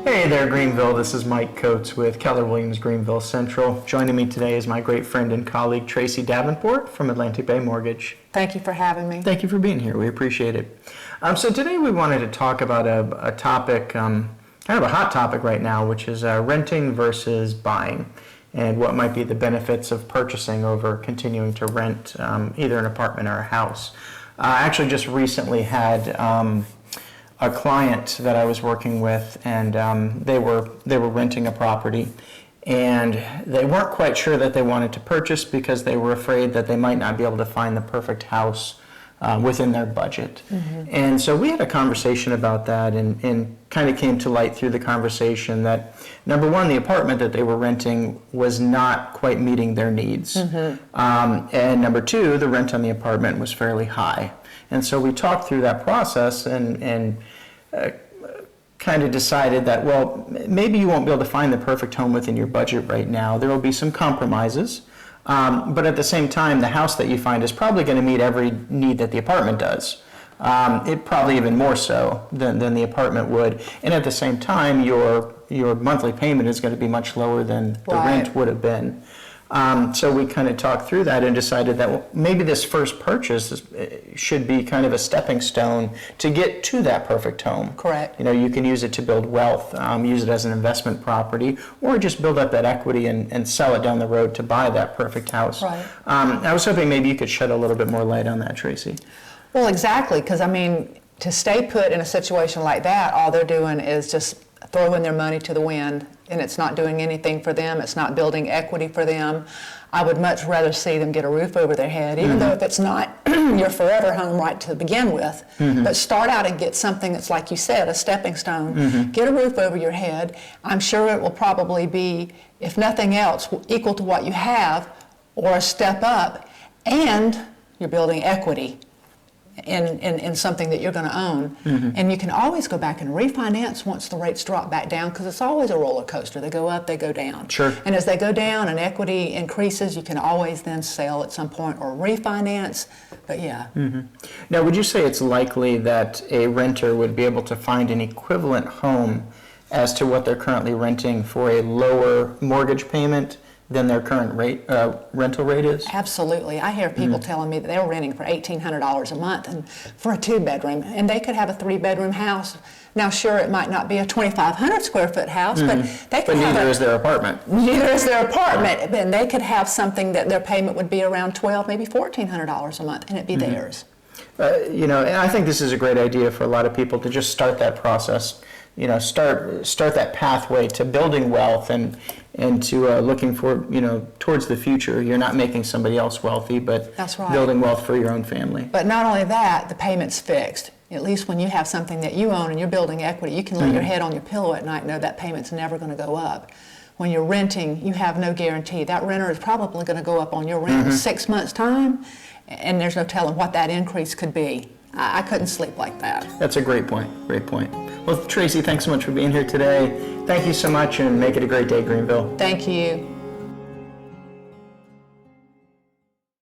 Hey there, Greenville. This is Mike Coates with Keller Williams Greenville Central. Joining me today is my great friend and colleague, Tracy Davenport from Atlantic Bay Mortgage. Thank you for having me. Thank you for being here. We appreciate it. So today we wanted to talk about a topic, kind of a hot topic right now, which is renting versus buying, and what might be the benefits of purchasing over continuing to rent either an apartment or a house. I actually just recently had a client that I was working with, and they were renting a property, and they weren't quite sure that they wanted to purchase because they were afraid that they might not be able to find the perfect house within their budget. Mm-hmm. And so we had a conversation about that, and kind of came to light through the conversation that, number one, the apartment that they were renting was not quite meeting their needs. Mm-hmm. And number two, the rent on the apartment was fairly high. And so we talked through that process and kind of decided that, well, maybe you won't be able to find the perfect home within your budget right now. There will be some compromises. But at the same time, the house that you find is probably going to meet every need that the apartment does. It probably even more so than the apartment would. And at the same time, your monthly payment is going to be much lower than the rent would have been. So we kind of talked through that and decided that, well, maybe this first purchase should be kind of a stepping stone to get to that perfect home. Correct. You know, you can use it to build wealth, use it as an investment property, or just build up that equity and sell it down the road to buy that perfect house. Right. I was hoping maybe you could shed a little bit more light on that, Tracy. Well, exactly, because I mean, to stay put in a situation like that, all they're doing is just throwing their money to the wind, and it's not doing anything for them. It's not building equity for them. I would much rather see them get a roof over their head, even though if it's not your forever home right to begin with. But start out and get something that's, like you said, a stepping stone. Get a roof over your head. I'm sure it will probably be, if nothing else, equal to what you have or a step up, and you're building equity in something that you're going to own. And you can always go back and refinance once the rates drop back down, because it's always a roller coaster. They go up, they go down. Sure. And as they go down and equity increases, you can always then sell at some point or refinance. But yeah. Now, would you say it's likely that a renter would be able to find an equivalent home as to what they're currently renting for a lower mortgage payment than their current rental rate is? Absolutely. I hear people telling me that they're renting for $1,800 a month and for a 2-bedroom, and they could have a 3-bedroom house. Now, sure, it might not be a 2,500 square foot house, but they could have neither is their apartment. Neither is their apartment. And they could have something that their payment would be around $1,200, maybe $1,400 a month, and it'd be theirs. You know, and I think this is a great idea for a lot of people to just start that process. You know, start that pathway to building wealth and to looking for, you know, towards the future. You're not making somebody else wealthy, but that's right, building wealth for your own family. But not only that, the payment's fixed. At least when you have something that you own and you're building equity, you can lay your head on your pillow at night and know that payment's never going to go up. When you're renting, you have no guarantee. That renter is probably going to go up on your rent in 6 months' time, and there's no telling what that increase could be. I couldn't sleep like that. That's a great point. Great point. Well, Tracy, thanks so much for being here today. Thank you so much, and make it a great day, Greenville. Thank you.